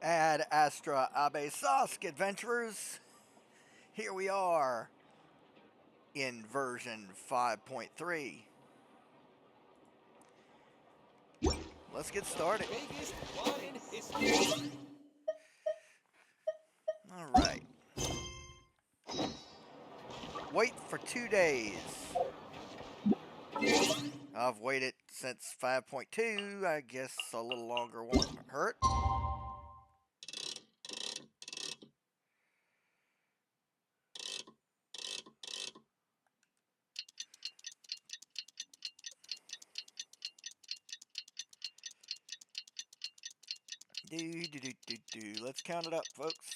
Ad Astra Abesask adventurers, here we are in version 5.3. Let's get started. Biggest one in history. Alright. Wait for 2 days. I've waited since 5.2. I guess a little longer won't hurt. Let's count it up, folks.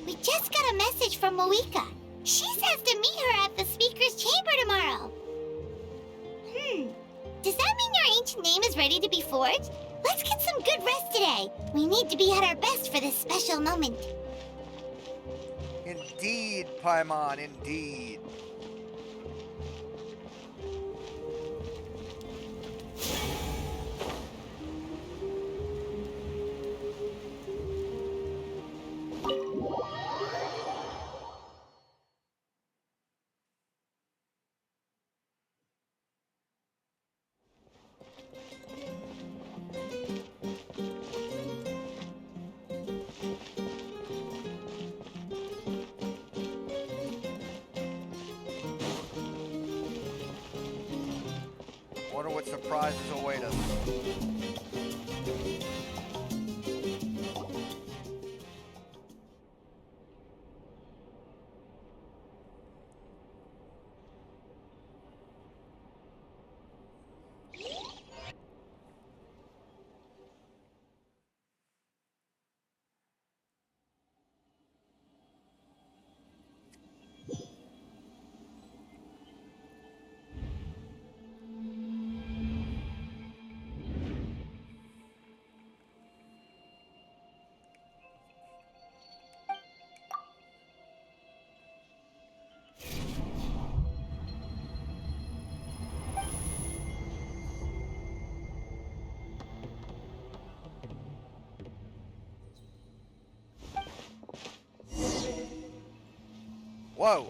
We just got a message from Moika. She says to meet her at the speaker's chamber tomorrow. Does that mean your ancient name is ready to be forged? Let's get some good rest today. We need to be at our best for this special moment. Indeed, Paimon, indeed. Wonder what surprises await us. Whoa!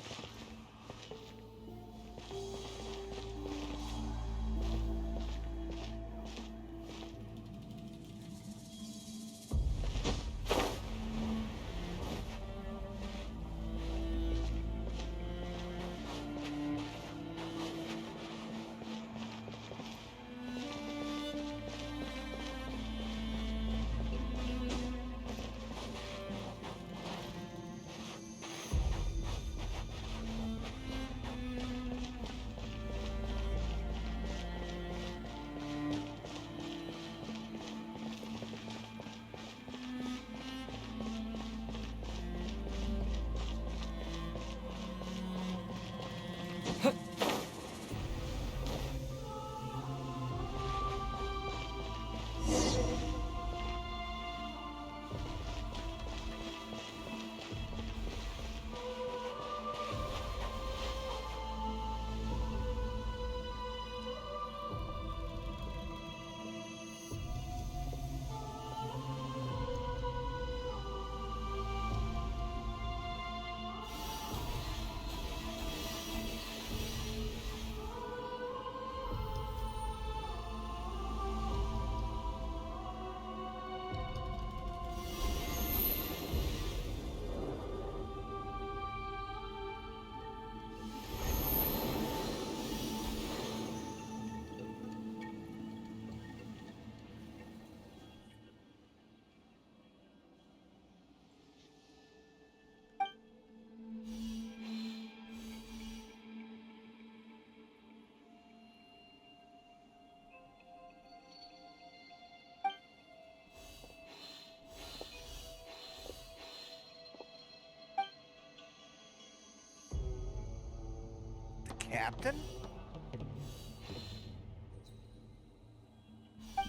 Captain?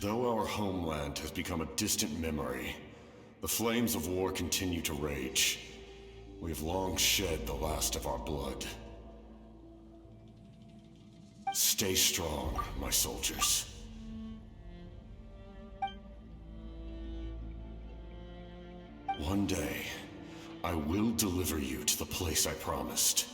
Though our homeland has become a distant memory, the flames of war continue to rage. We have long shed the last of our blood. Stay strong, my soldiers. One day, I will deliver you to the place I promised.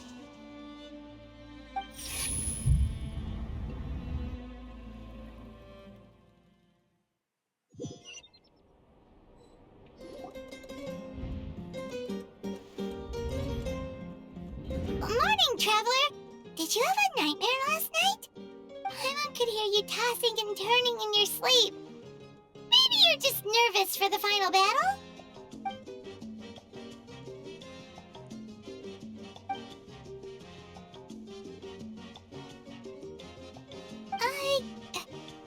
Morning, Traveler! Did you have a nightmare last night? Paimon could hear you tossing and turning in your sleep. Maybe you're just nervous for the final battle?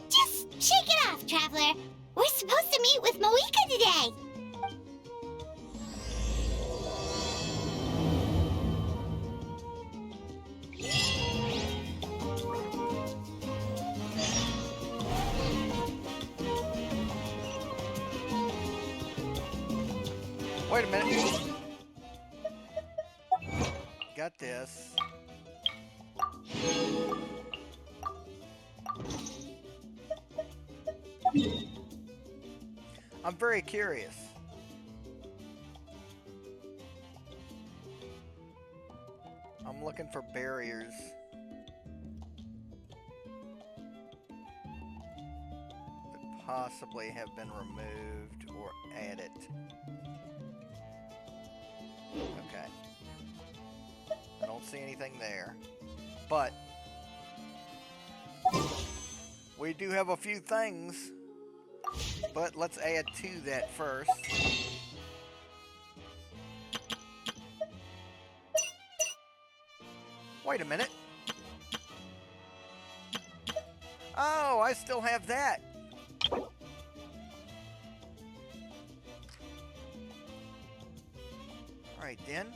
Just shake it off, Traveler. We're supposed to meet with Moika today. Wait a minute. Got this. I'm very curious. I'm looking for barriers. That possibly have been removed or added. Okay. I don't see anything there. But we do have a few things. But let's add to that first. Wait a minute. Oh, I still have that. Alright then.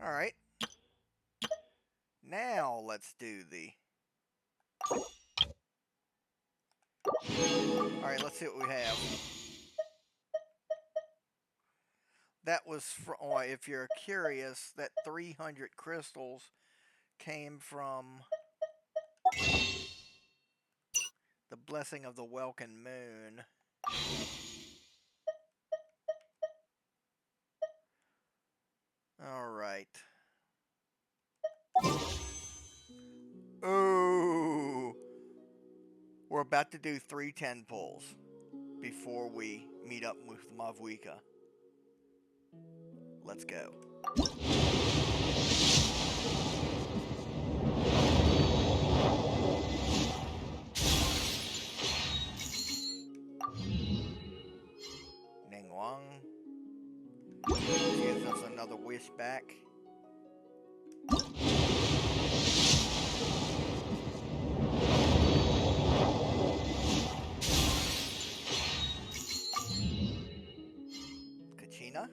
Alright. Now let's do the... Alright, let's see what we have. That was from, oh, if you're curious, that 300 crystals came from the Blessing of the Welkin Moon. Alright. Ooh! We're about to do 3 10 pulls before we meet up with Mavuika. Let's go. Ningguang gives us another wish back. Kachina.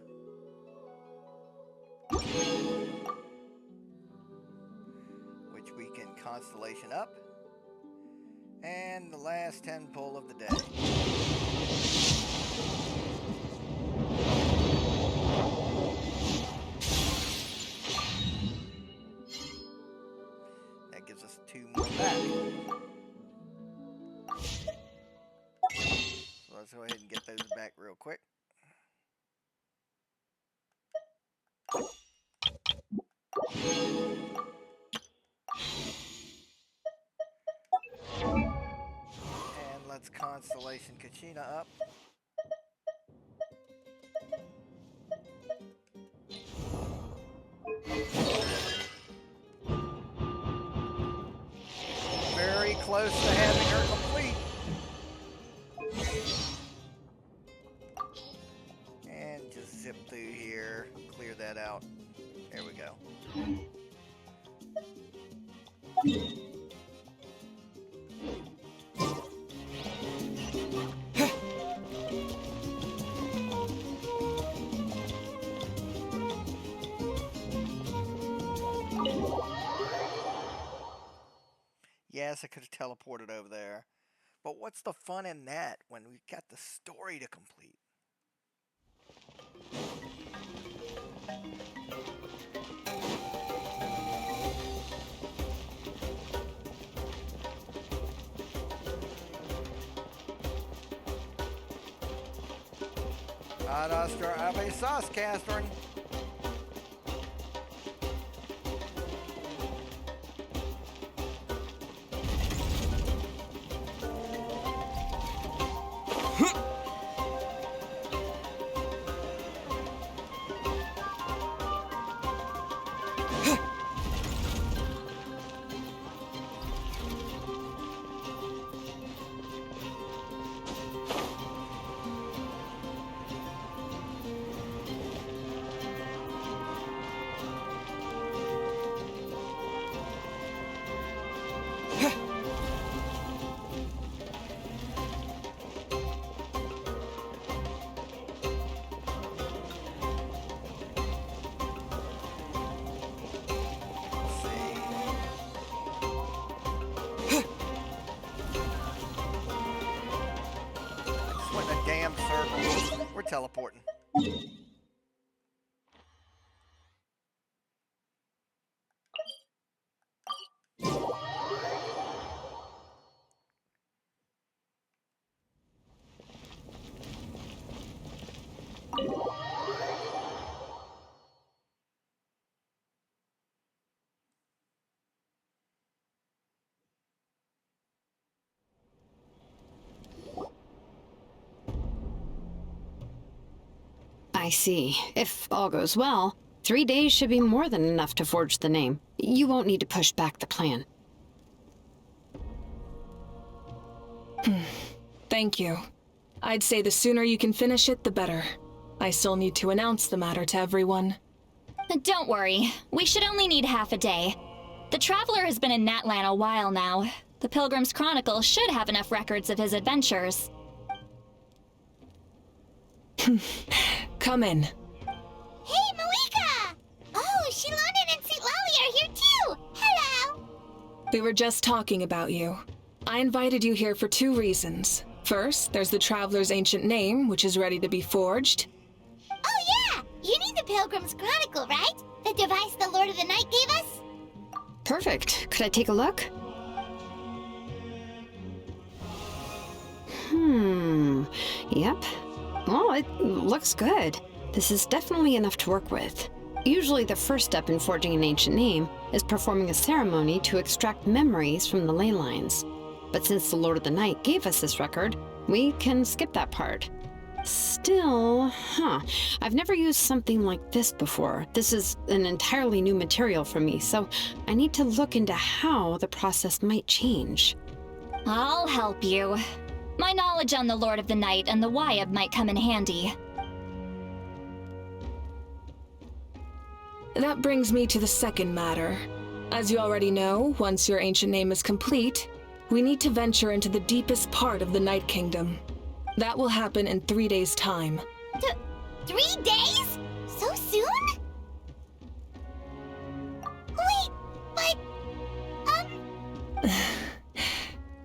Which we can constellation up. And the last 10 pull of the day. That gives us 2 more back. So let's go ahead and get those back real quick. And let's constellation Kachina up. Very close to having her complete. And just zip through here, clear that out. There we go. Yes, I could have teleported over there. But what's the fun in that when we got the story to complete? Ad Oscar Ave Sauce, Catherine. Damn circle. We're teleporting. I see. If all goes well, 3 days should be more than enough to forge the name. You won't need to push back the plan. Thank you. I'd say the sooner you can finish it, the better. I still need to announce the matter to everyone. Don't worry. We should only need half a day. The Traveler has been in Natlan a while now. The Pilgrim's Chronicle should have enough records of his adventures. Come in. Hey, Malika! Oh, Shilonen and St. Lally are here too! Hello! We were just talking about you. I invited you here for 2 reasons. First, there's the Traveler's ancient name, which is ready to be forged. Oh yeah! You need the Pilgrim's Chronicle, right? The device the Lord of the Night gave us? Perfect. Could I take a look? Yep. Well, it looks good. This is definitely enough to work with. Usually the first step in forging an ancient name is performing a ceremony to extract memories from the ley lines. But since the Lord of the Night gave us this record, we can skip that part. Still, I've never used something like this before. This is an entirely new material for me, so I need to look into how the process might change. I'll help you. My knowledge on the Lord of the Night and the Wyab might come in handy. That brings me to the second matter. As you already know, once your ancient name is complete, we need to venture into the deepest part of the Night Kingdom. That will happen in 3 days' time. 3 days? So soon? Wait, but...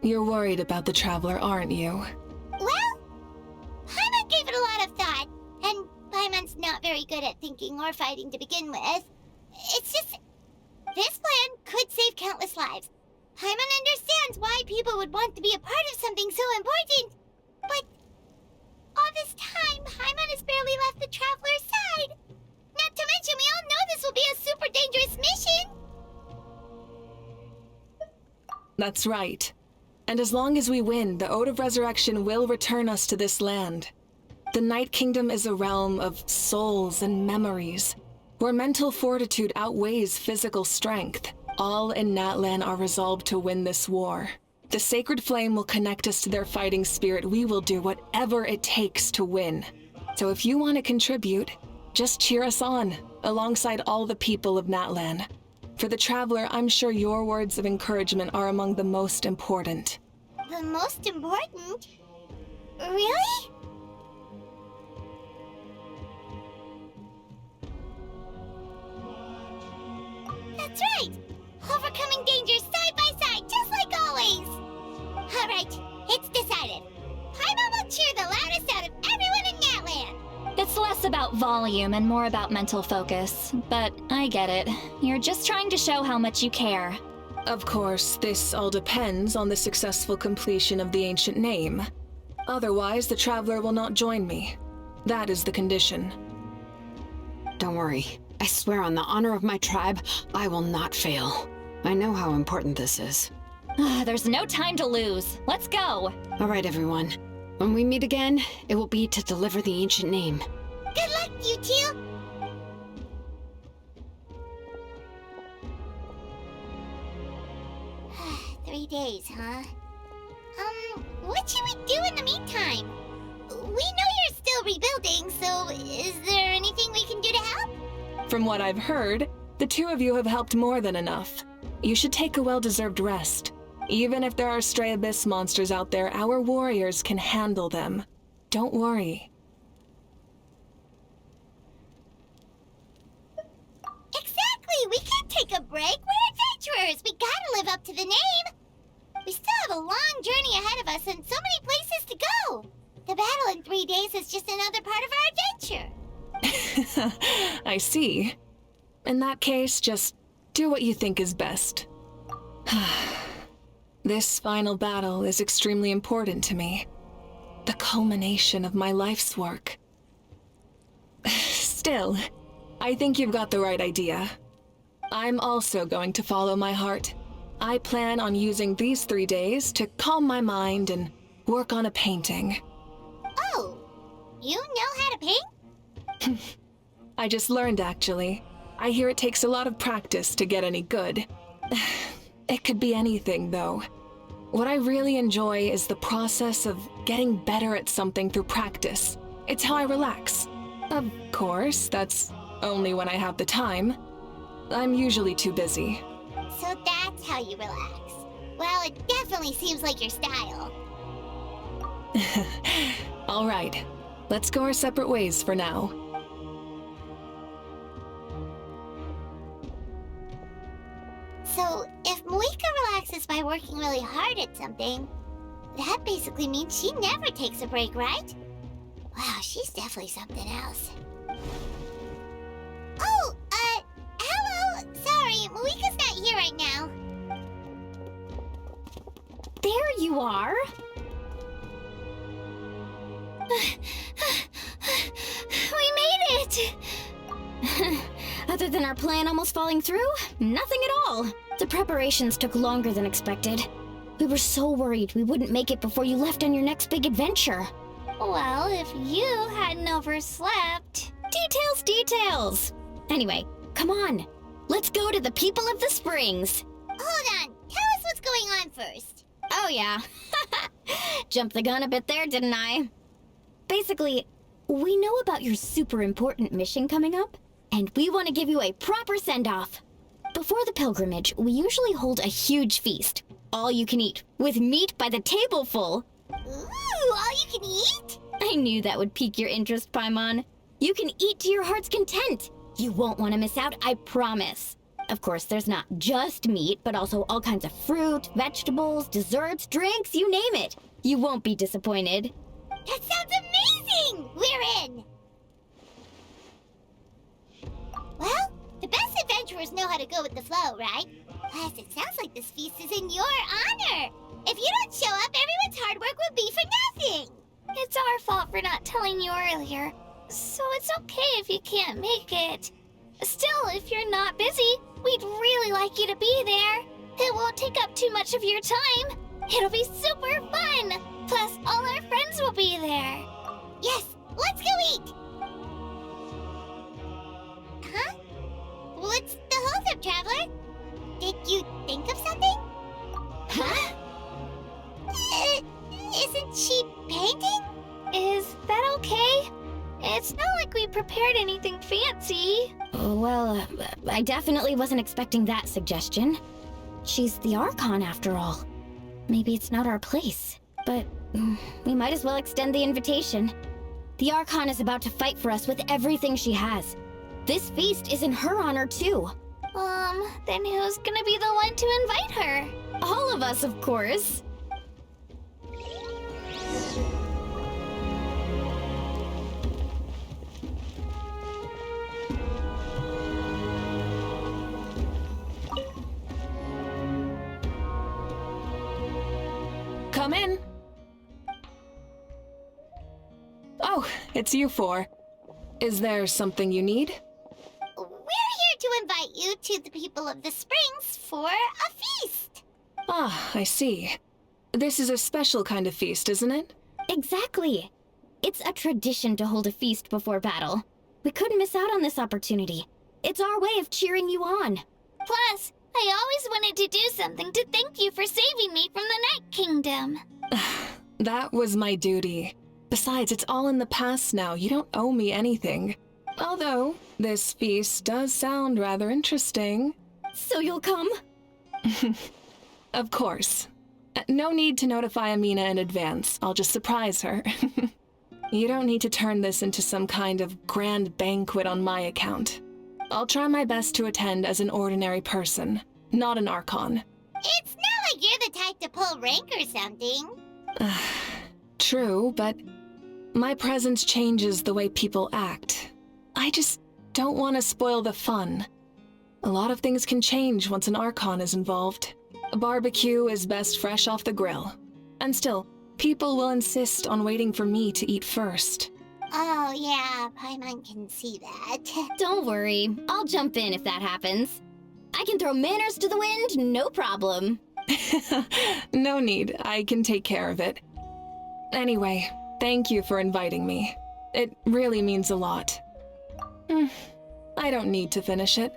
You're worried about the Traveler, aren't you? Well, Paimon gave it a lot of thought, and Paimon's not very good at thinking or fighting to begin with. It's just... this plan could save countless lives. Paimon understands why people would want to be a part of something so important, but... all this time, Paimon has barely left the Traveler's side. Not to mention, we all know this will be a super dangerous mission. That's right. And as long as we win, the Ode of Resurrection will return us to this land. The Night Kingdom is a realm of souls and memories, where mental fortitude outweighs physical strength. All in Natlan are resolved to win this war. The sacred flame will connect us to their fighting spirit. We will do whatever it takes to win. So if you want to contribute, just cheer us on, alongside all the people of Natlan. For the Traveler, I'm sure your words of encouragement are among the most important. The most important? Really? That's right! Overcoming dangers side by side, just like always! Alright, it's decided. Paimon will cheer the loudest out of everyone in Natlan. It's less about volume and more about mental focus. But I get it. You're just trying to show how much you care. Of course, this all depends on the successful completion of the ancient name. Otherwise, the Traveler will not join me. That is the condition. Don't worry. I swear on the honor of my tribe, I will not fail. I know how important this is. There's no time to lose. Let's go. All right, everyone. When we meet again, it will be to deliver the ancient name. Good luck, you two! 3 days, huh? What should we do in the meantime? We know you're still rebuilding, so is there anything we can do to help? From what I've heard, the two of you have helped more than enough. You should take a well-deserved rest. Even if there are stray abyss monsters out there, our warriors can handle them. Don't worry. Exactly! We can't take a break! We're adventurers! We gotta live up to the name! We still have a long journey ahead of us and so many places to go! The battle in 3 days is just another part of our adventure! I see. In that case, just do what you think is best. This final battle is extremely important to me. The culmination of my life's work. Still, I think you've got the right idea. I'm also going to follow my heart. I plan on using these 3 days to calm my mind and work on a painting. Oh, you know how to paint? I just learned, actually. I hear it takes a lot of practice to get any good. It could be anything, though. What I really enjoy is the process of getting better at something through practice. It's how I relax. Of course, that's only when I have the time. I'm usually too busy. So that's how you relax. Well, it definitely seems like your style. All right, let's go our separate ways for now. So, if Moika relaxes by working really hard at something, that basically means she never takes a break, right? Wow, she's definitely something else. Oh, hello! Sorry, Moika's not here right now. There you are. We made it! Other than our plan almost falling through, nothing at all. The preparations took longer than expected. We were so worried we wouldn't make it before you left on your next big adventure. Well, if you hadn't overslept... Details! Anyway, come on. Let's go to the people of the springs. Hold on, tell us what's going on first. Oh yeah. Jumped the gun a bit there, didn't I? Basically, we know about your super important mission coming up, and we want to give you a proper send-off. Before the pilgrimage, we usually hold a huge feast. All you can eat, with meat by the tableful. Ooh, all you can eat? I knew that would pique your interest, Paimon. You can eat to your heart's content. You won't want to miss out, I promise. Of course, there's not just meat, but also all kinds of fruit, vegetables, desserts, drinks, you name it. You won't be disappointed. That sounds amazing! We're in! Well, the best adventurers know how to go with the flow, right? Plus, it sounds like this feast is in your honor. If you don't show up, everyone's hard work will be for nothing. It's our fault for not telling you earlier, so it's okay if you can't make it. Still, if you're not busy, we'd really like you to be there. It won't take up too much of your time. It'll be super fun. Plus, all our friends will be there. Yes, let's go eat. Huh? What's the holdup, Traveler? Did you think of something? Huh? Isn't she painting? Is that okay? It's not like we prepared anything fancy. Well, I definitely wasn't expecting that suggestion. She's the Archon, after all. Maybe it's not our place, but we might as well extend the invitation. The Archon is about to fight for us with everything she has. This feast is in her honor, too. Then who's gonna be the one to invite her? All of us, of course. Come in. Oh, it's you four. Is there something you need? We're here to invite you to the people of the Springs for a feast. Ah, I see. This is a special kind of feast, isn't it? Exactly. It's a tradition to hold a feast before battle. We couldn't miss out on this opportunity. It's our way of cheering you on. Plus, I always wanted to do something to thank you for saving me from the Night Kingdom. That was my duty. Besides, it's all in the past now. You don't owe me anything. Although, this feast does sound rather interesting. So you'll come? Of course. No need to notify Amina in advance. I'll just surprise her. You don't need to turn this into some kind of grand banquet on my account. I'll try my best to attend as an ordinary person, not an Archon. It's not like you're the type to pull rank or something. True, but my presence changes the way people act. I just don't want to spoil the fun. A lot of things can change once an Archon is involved. A barbecue is best fresh off the grill. And still, people will insist on waiting for me to eat first. Oh, yeah, Paimon can see that. Don't worry. I'll jump in if that happens. I can throw manners to the wind, no problem. No need. I can take care of it. Anyway, thank you for inviting me. It really means a lot. I don't need to finish it.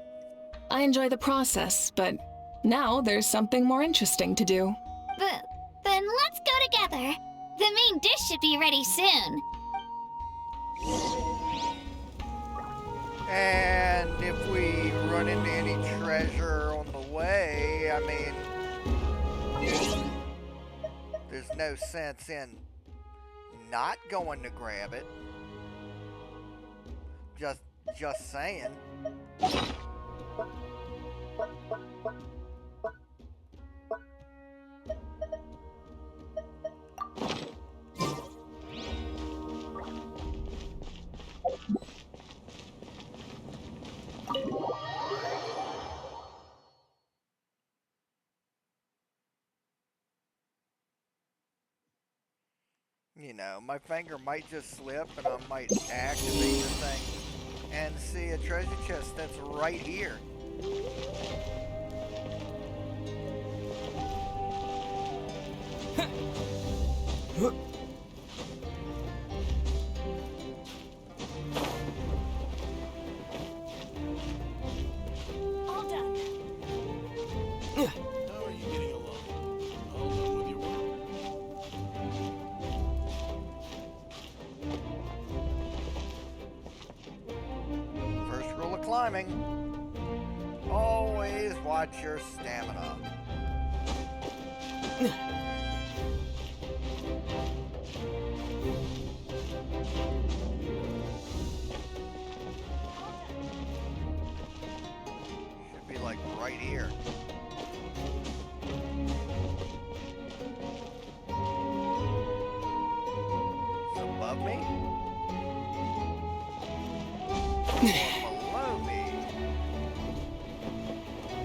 I enjoy the process, but now there's something more interesting to do. Then let's go together. The main dish should be ready soon. And if we run into any treasure on the way, I mean, there's no sense in not going to grab it. Just saying. You know, my finger might just slip and I might activate the thing and see a treasure chest that's right here. All done. How are you getting along? All done with your work? First rule of climbing, always watch your stamina. Should be like right here. It's above me? Below me.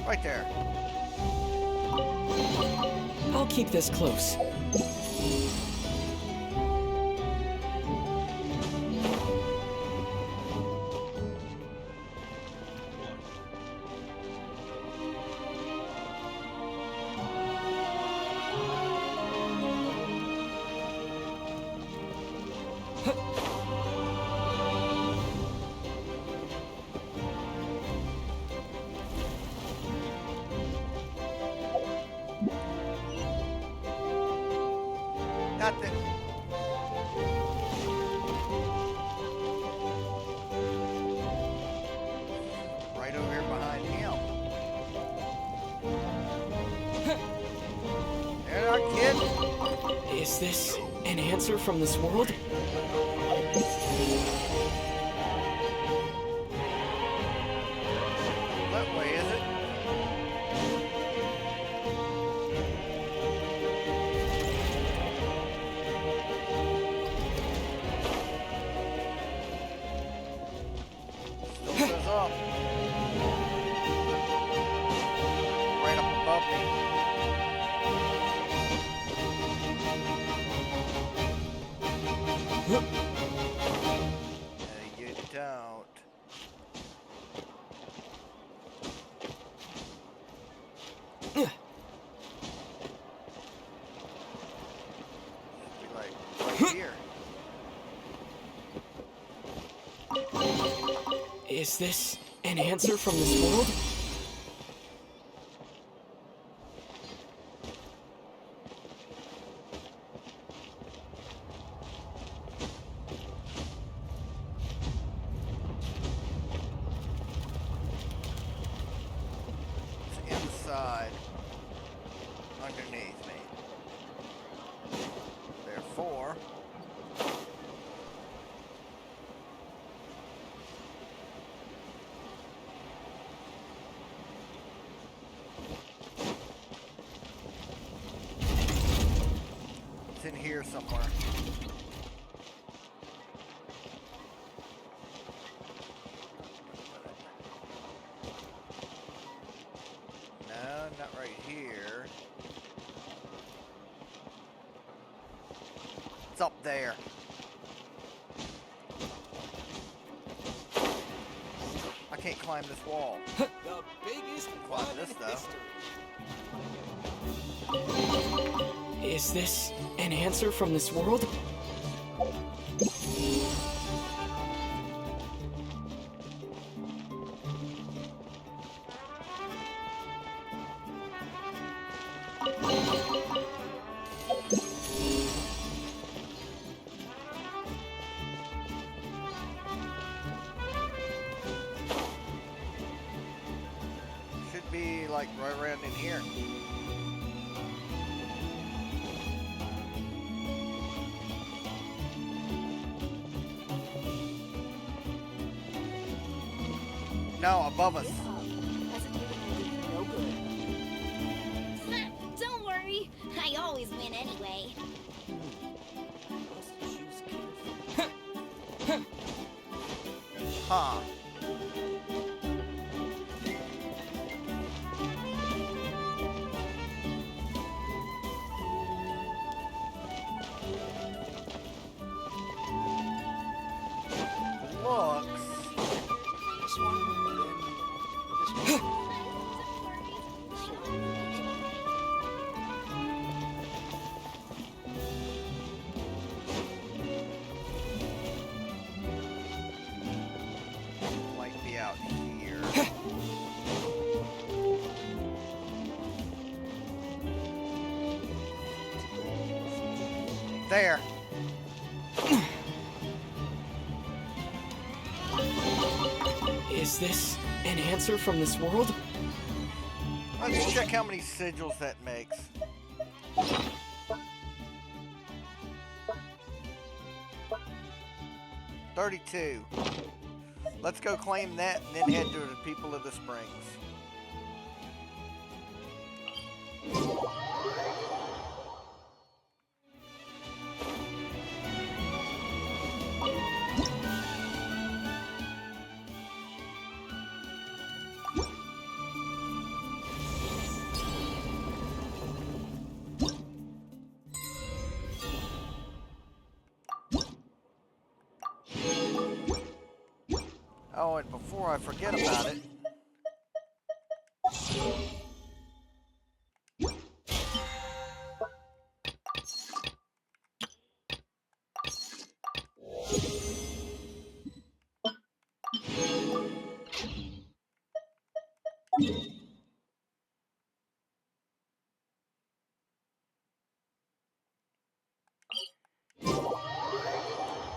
Right there. I'll keep this close. Nothing. Right over here behind him. They're not kidding. Is this an answer from this world? That way, is it? Still goes up. Right up above me. No, you don't. Should be like right here. Is this an answer from this world? It's inside, underneath me. Therefore, it's in here somewhere. No, not right here. It's up there. I can't climb this wall. The biggest Climb one this in stuff. history. Is this an answer from this world? Should be like right around in here. No, above us. Don't worry, I always win anyway. Huh. Looks. Might be out here. There. Is this an answer from this world? Let's check how many sigils that makes. $32. Let's go claim that and then head to the people of the springs. Oh, and before I forget about it,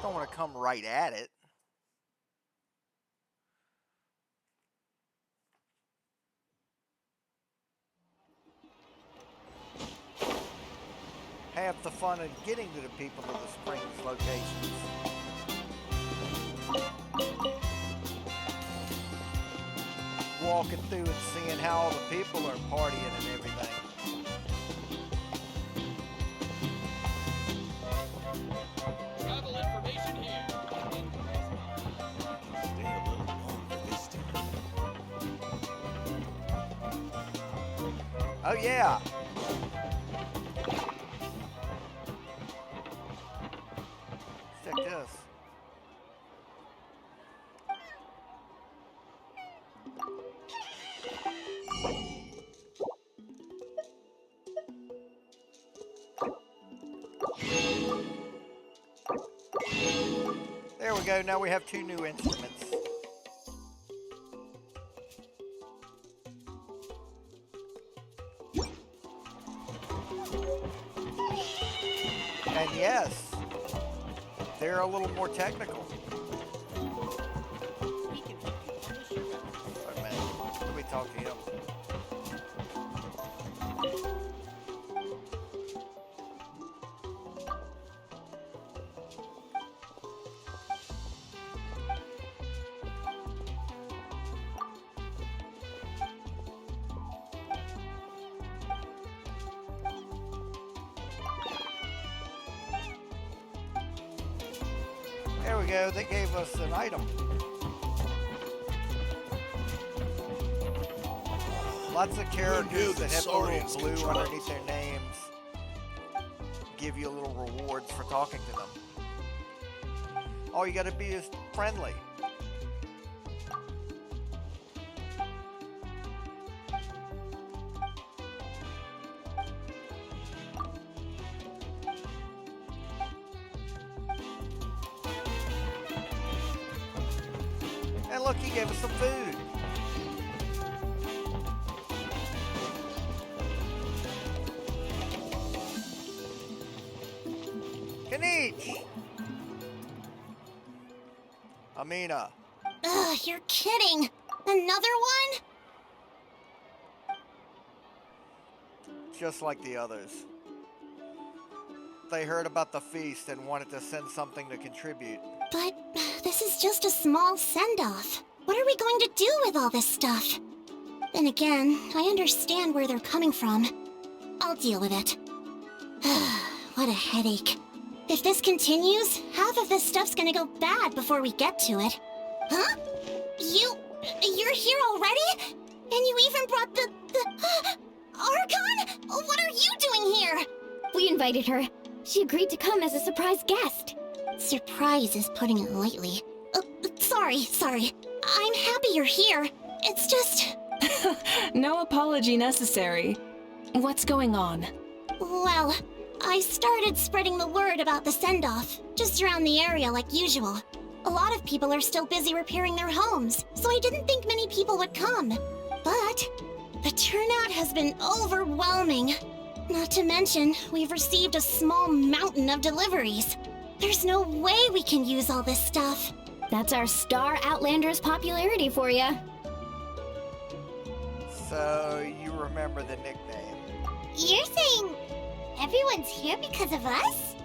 don't want to come right at it. Half the fun of getting to the people of the springs locations. Walking through and seeing how all the people are partying and everything. Travel information here. Stay a little longer this time. Oh yeah. Check There we go, now we have 2 new instruments. And yes, they're a little more technical. Wait a minute, let me talk to him. There we go, they gave us an item. Lots of characters that have a little blue underneath their names give you little rewards for talking to them. All you gotta be is friendly. And look, he gave us some food. Kanich! Amina. Ugh, you're kidding. Another one? Just like the others. They heard about the feast and wanted to send something to contribute. But this is just a small send-off. What are we going to do with all this stuff? Then again, I understand where they're coming from. I'll deal with it. What a headache. If this continues, half of this stuff's gonna go bad before we get to it. Huh? You're here already? And you even brought the Archon? What are you doing here? We invited her. She agreed to come as a surprise guest. Surprise is putting it lightly. Sorry. I'm happy you're here. It's just... No apology necessary. What's going on? Well, I started spreading the word about the send-off, just around the area like usual. A lot of people are still busy repairing their homes, so I didn't think many people would come. But the turnout has been overwhelming. Not to mention, we've received a small mountain of deliveries. There's no way we can use all this stuff. That's our Star Outlander's popularity for you. So, you remember the nickname. You're saying everyone's here because of us?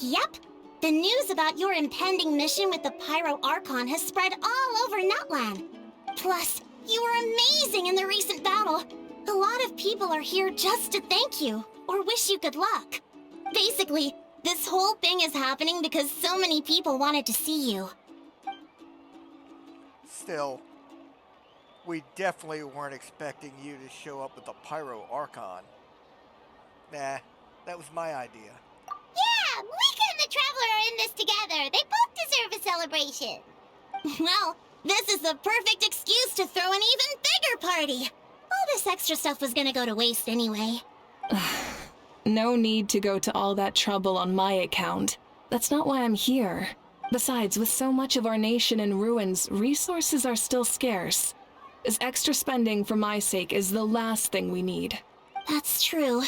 Yep. The news about your impending mission with the Pyro Archon has spread all over Natlan. Plus, you were amazing in the recent battle. A lot of people are here just to thank you, or wish you good luck. Basically, this whole thing is happening because so many people wanted to see you. Still, we definitely weren't expecting you to show up with the Pyro Archon. Nah, that was my idea. Yeah, Mika and the Traveler are in this together. They both deserve a celebration. Well, this is the perfect excuse to throw an even bigger party. All this extra stuff was gonna go to waste anyway. No need to go to all that trouble on my account. That's not why I'm here. Besides, with so much of our nation in ruins, resources are still scarce. This extra spending for my sake is the last thing we need. That's true.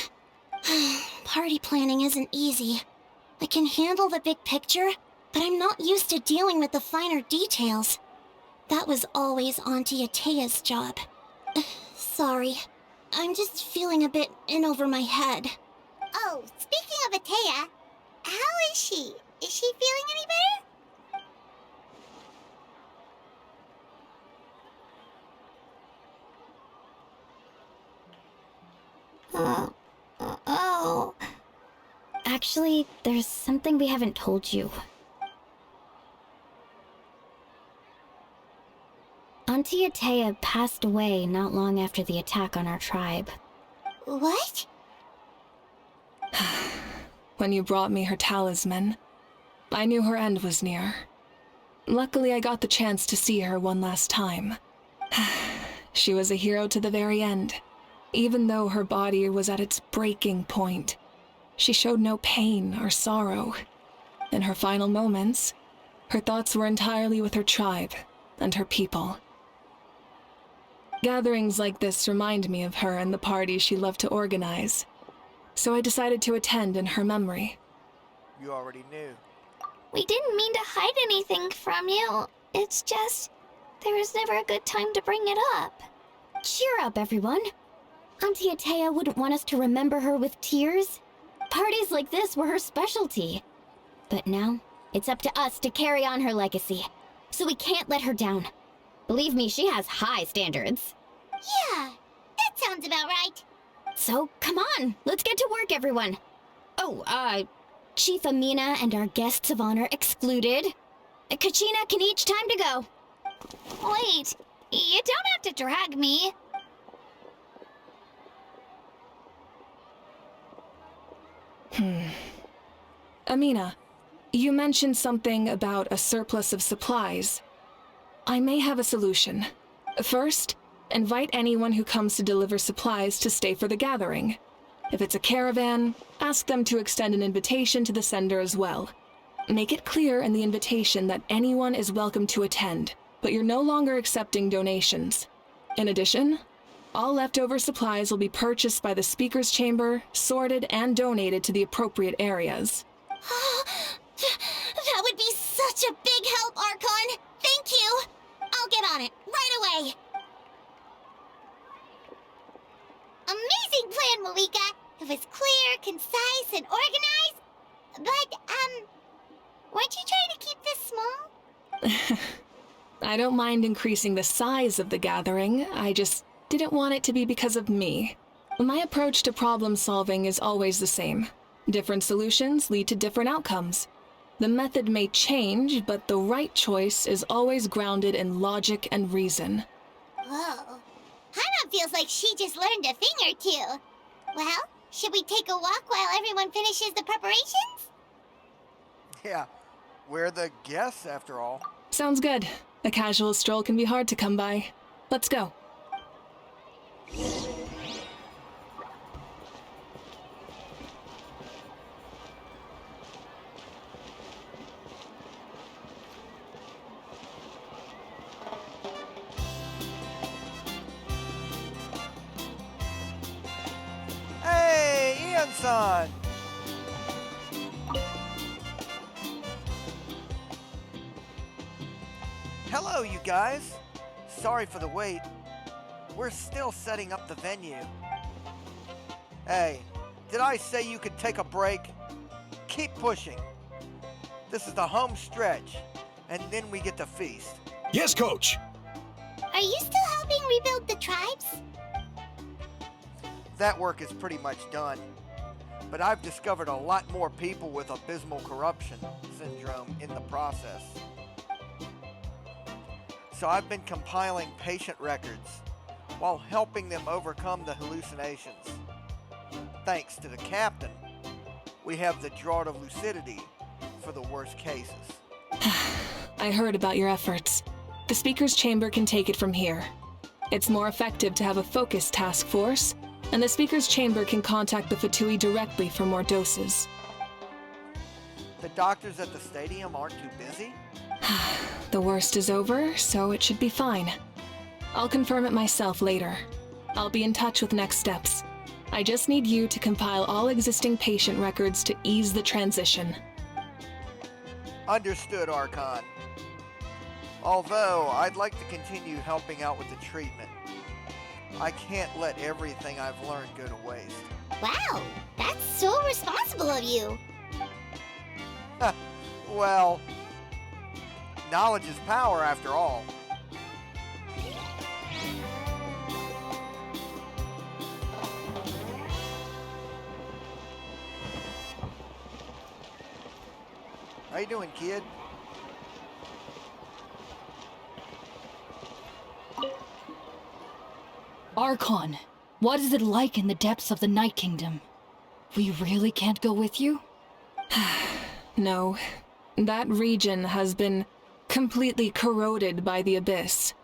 Party planning isn't easy. I can handle the big picture, but I'm not used to dealing with the finer details. That was always Auntie Atea's job. Sorry. I'm just feeling a bit in over my head. Oh, speaking of Atea, how is she? Is she feeling any better? Oh. Actually, there's something we haven't told you. Auntie Atea passed away not long after the attack on our tribe. What? When you brought me her talisman, I knew her end was near. Luckily, I got the chance to see her one last time. She was a hero to the very end. Even though her body was at its breaking point, she showed no pain or sorrow. In her final moments, her thoughts were entirely with her tribe and her people. Gatherings like this remind me of her and the parties she loved to organize, so I decided to attend in her memory. You already knew. We didn't mean to hide anything from you. It's just, there was never a good time to bring it up. Cheer up, everyone. Auntie Atea wouldn't want us to remember her with tears. Parties like this were her specialty. But now, it's up to us to carry on her legacy, so we can't let her down. Believe me, she has high standards. Yeah, that sounds about right. So, come on, let's get to work, everyone. Oh, Chief Amina and our guests of honor excluded. Kachina can each time to go. Wait, you don't have to drag me. Amina, you mentioned something about a surplus of supplies. I may have a solution. First, invite anyone who comes to deliver supplies to stay for the gathering. If it's a caravan, ask them to extend an invitation to the sender as well. Make it clear in the invitation that anyone is welcome to attend, but you're no longer accepting donations. In addition, all leftover supplies will be purchased by the speaker's chamber, sorted, and donated to the appropriate areas. That would be such a big help, Archon. Thank you. I'll get on it right away. Amazing plan, Malika. It was clear, concise, and organized. But, weren't you trying to keep this small? I don't mind increasing the size of the gathering. I just didn't want it to be because of me. My approach to problem solving is always the same. Different solutions lead to different outcomes. The method may change, but the right choice is always grounded in logic and reason. Whoa. Hana feels like she just learned a thing or two. Well, should we take a walk while everyone finishes the preparations? Yeah, we're the guests after all. Sounds good. A casual stroll can be hard to come by. Let's go. Hey, Ian-san! Hello, you guys. Sorry for the wait. We're still setting up the venue. Hey, did I say you could take a break? Keep pushing. This is the home stretch, and then we get to feast. Yes, Coach! Are you still helping rebuild the tribes? That work is pretty much done. But I've discovered a lot more people with abysmal corruption syndrome in the process. So I've been compiling patient records while helping them overcome the hallucinations. Thanks to the captain, we have the draught of lucidity for the worst cases. I heard about your efforts. The speaker's chamber can take it from here. It's more effective to have a focused task force, and the speaker's chamber can contact the Fatui directly for more doses. The doctors at the stadium aren't too busy? The worst is over, so it should be fine. I'll confirm it myself later. I'll be in touch with next steps. I just need you to compile all existing patient records to ease the transition. Understood, Archon. Although, I'd like to continue helping out with the treatment. I can't let everything I've learned go to waste. Wow, that's so responsible of you. Well, knowledge is power after all. How you doing, kid? Archon, what is it like in the depths of the Night Kingdom? We really can't go with you? No. That region has been completely corroded by the abyss.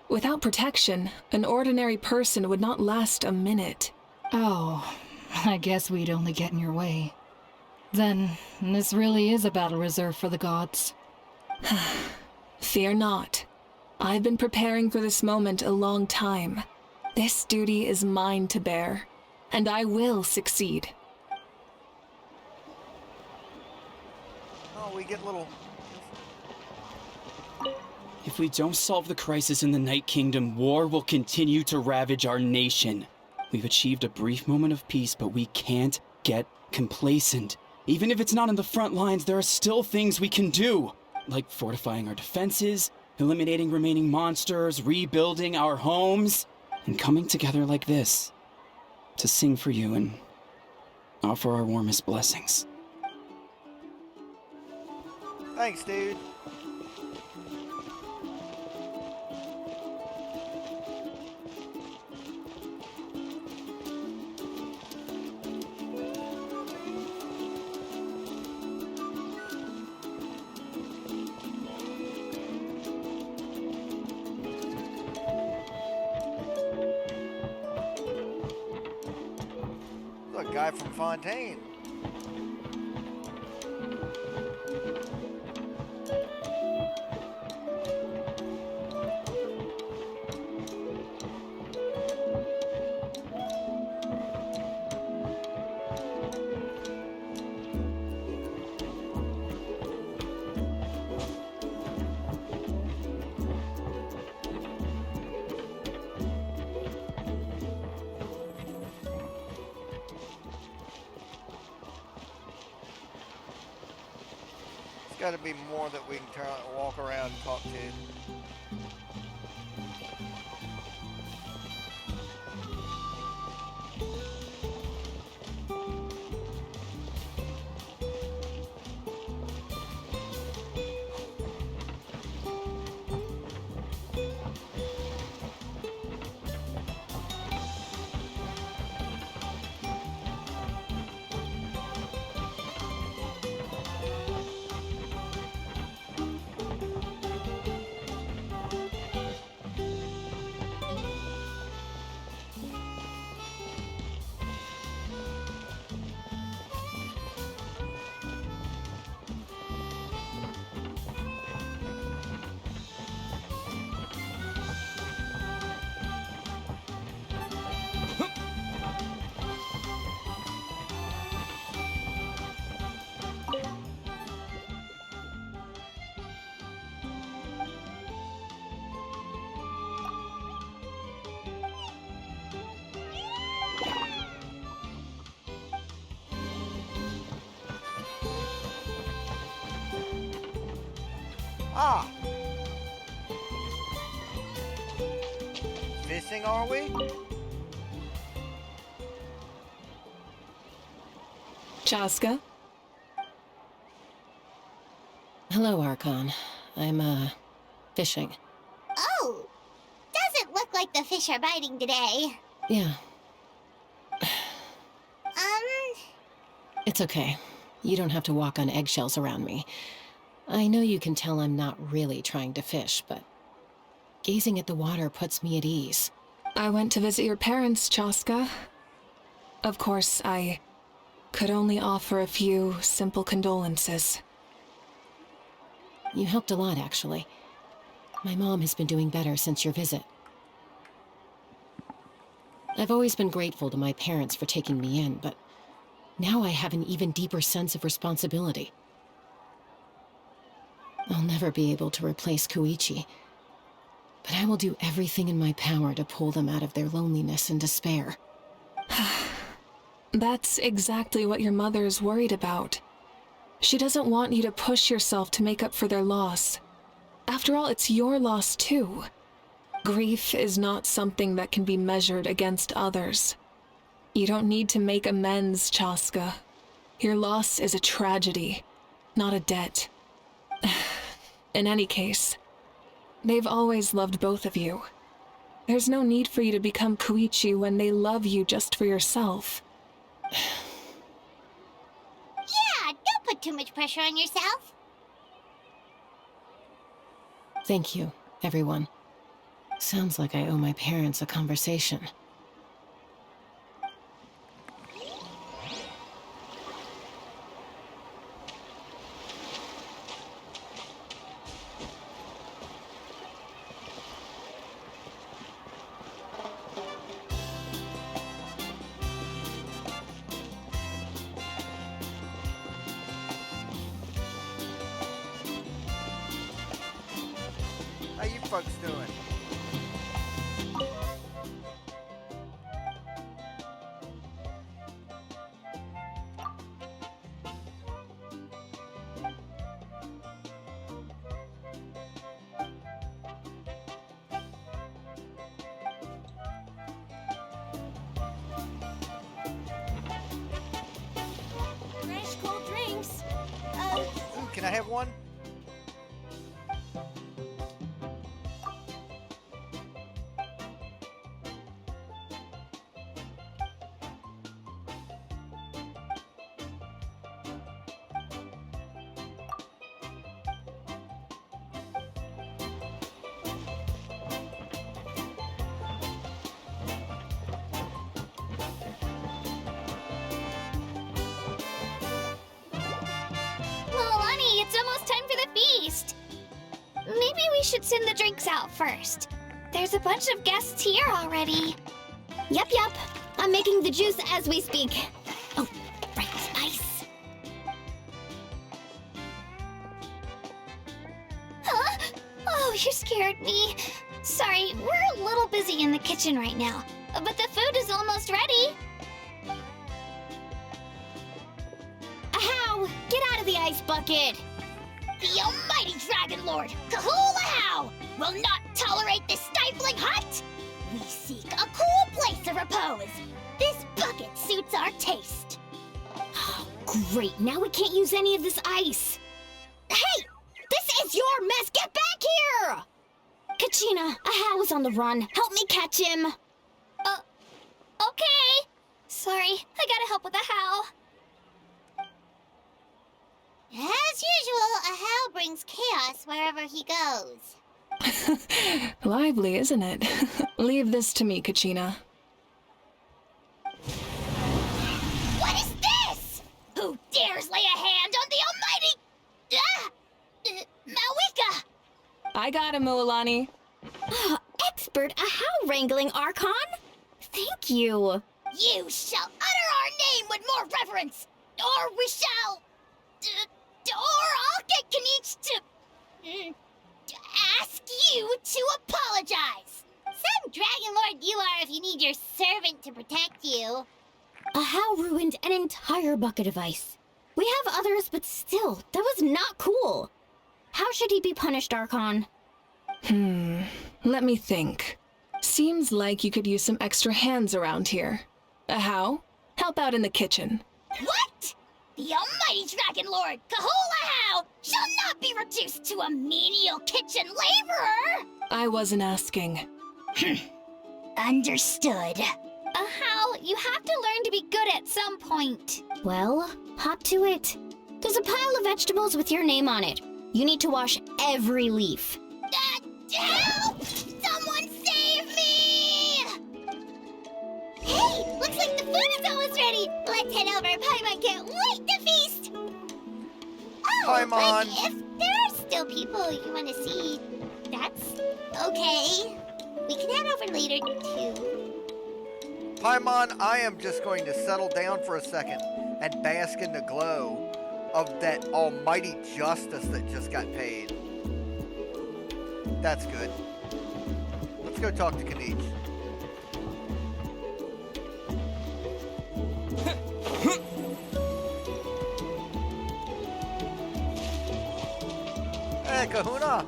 Without protection, an ordinary person would not last a minute. Oh, I guess we'd only get in your way. Then, this really is a battle reserved for the gods. Fear not. I've been preparing for this moment a long time. This duty is mine to bear, and I will succeed. Oh, we get little... If we don't solve the crisis in the Night Kingdom, war will continue to ravage our nation. We've achieved a brief moment of peace, but we can't get complacent. Even if it's not in the front lines, there are still things we can do, like fortifying our defenses, eliminating remaining monsters, rebuilding our homes, and coming together like this to sing for you and offer our warmest blessings. Thanks, dude. Look, guy from Fontaine. Got to be more that we can walk around and talk to. Ah! Fishing, are we? Chaska? Hello, Archon. I'm, fishing. Oh! Doesn't look like the fish are biting today. Yeah, Um, it's okay. You don't have to walk on eggshells around me. I know you can tell I'm not really trying to fish, but gazing at the water puts me at ease. I went to visit your parents, Chaska. Of course, I could only offer a few simple condolences. You helped a lot, actually. My mom has been doing better since your visit. I've always been grateful to my parents for taking me in, but now I have an even deeper sense of responsibility. I'll never be able to replace Koichi, but I will do everything in my power to pull them out of their loneliness and despair. That's exactly what your mother is worried about. She doesn't want you to push yourself to make up for their loss. After all, it's your loss too. Grief is not something that can be measured against others. You don't need to make amends, Chaska. Your loss is a tragedy, not a debt. In any case, they've always loved both of you. There's no need for you to become Koichi when they love you just for yourself. yeah, don't put too much pressure on yourself. Thank you, everyone. Sounds like I owe my parents a conversation. How you folks doing? Fresh cold drinks. Ooh, can I have one? Lonnie, it's almost time for the feast. Maybe we should send the drinks out first. There's a bunch of guests here already. Yup. I'm making the juice as we speak. Oh, right, ice. Huh? Oh, you scared me. Sorry, we're a little busy in the kitchen right now. But the food is almost ready. Ahow! Get out of the ice bucket! The almighty Dragon Lord, Kahula will not tolerate this stifling hut. We seek a cool place of repose. This bucket suits our taste. Oh, great, now we can't use any of this ice. Hey! This is your mess! Get back here! Kachina, Ahow is on the run. Help me catch him. Okay. Sorry, I gotta help with the how. As usual, Ahow brings chaos wherever he goes. Lively, isn't it? Leave this to me, Kachina. What is this? Who dares lay a hand on the almighty... Malika? I got him, Mualani. Expert Ahow wrangling, Archon? Thank you. You shall utter our name with more reverence, or we shall... or I'll get Kanich to ask you to apologize. Some Dragon Lord you are if you need your servant to protect you. Ahow ruined an entire bucket of ice. We have others, but still, that was not cool. How should he be punished, Archon? Let me think. Seems like you could use some extra hands around here. Ahow, help out in the kitchen. What? The almighty Dragon Lord, Kahula shall not be reduced to a menial kitchen laborer! I wasn't asking. Understood. How? You have to learn to be good at some point. Well, hop to it. There's a pile of vegetables with your name on it. You need to wash every leaf. Help! Someone save me! Hey, looks like the food is almost ready. Let's head over. Paimon can't wait to feast. Oh, Paimon. but if there are still people you want to see, that's okay. We can head over later too. Paimon, I am just going to settle down for a second and bask in the glow of that almighty justice that just got paid. That's good. Let's go talk to Kanich. Hey, Kahuna!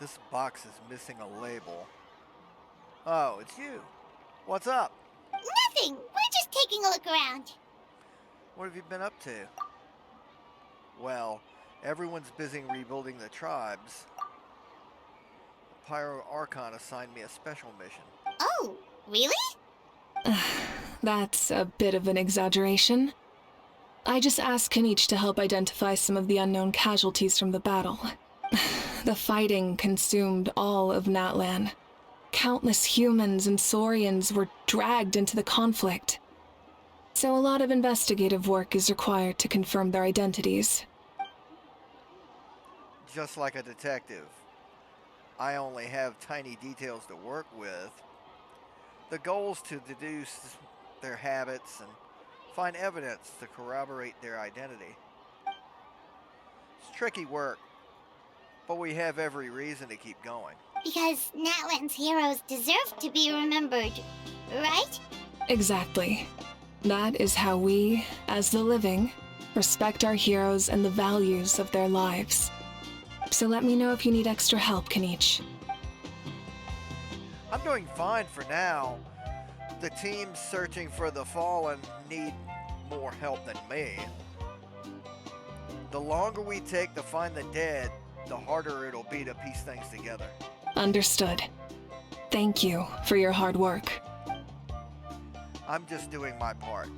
This box is missing a label. Oh, it's you. What's up? Nothing. We're just taking a look around. What have you been up to? Well, everyone's busy rebuilding the tribes. Pyro Archon assigned me a special mission. Oh, really? That's a bit of an exaggeration. I just asked Kanich to help identify some of the unknown casualties from the battle. The fighting consumed all of Natlan. Countless humans and Saurians were dragged into the conflict. So a lot of investigative work is required to confirm their identities. Just like a detective. I only have tiny details to work with. The goal is to deduce their habits and find evidence to corroborate their identity. It's tricky work, but we have every reason to keep going. Because Natlan's heroes deserve to be remembered, right? Exactly. That is how we, as the living, respect our heroes and the values of their lives. So let me know if you need extra help, Kanich. I'm doing fine for now. The teams searching for the fallen need more help than me. The longer we take to find the dead, the harder it'll be to piece things together. Understood. Thank you for your hard work. I'm just doing my part.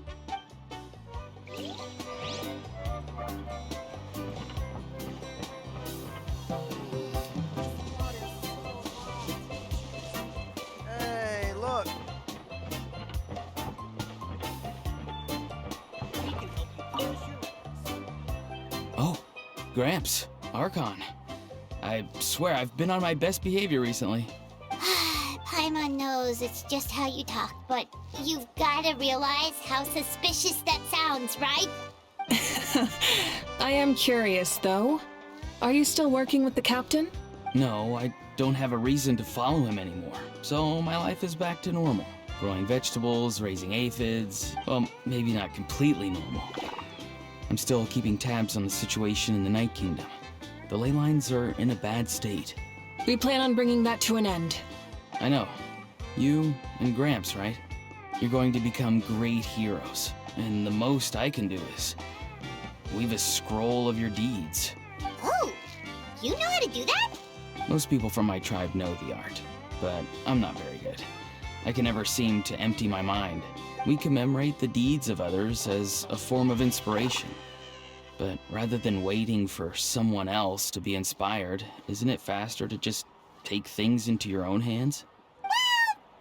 Hey, look. Oh, Gramps, Archon. I swear I've been on my best behavior recently. Paimon knows it's just how you talk, but you've gotta realize how suspicious that sounds, right? I am curious, though. Are you still working with the captain? No, I don't have a reason to follow him anymore, so my life is back to normal. Growing vegetables, raising aphids, well, maybe not completely normal. I'm still keeping tabs on the situation in the Night Kingdom. The ley lines are in a bad state. We plan on bringing that to an end. I know. You and Gramps, right? You're going to become great heroes, and the most I can do is weave a scroll of your deeds. Oh, you know how to do that? Most people from my tribe know the art, but I'm not very good. I can never seem to empty my mind. We commemorate the deeds of others as a form of inspiration. But rather than waiting for someone else to be inspired, isn't it faster to just take things into your own hands? Well,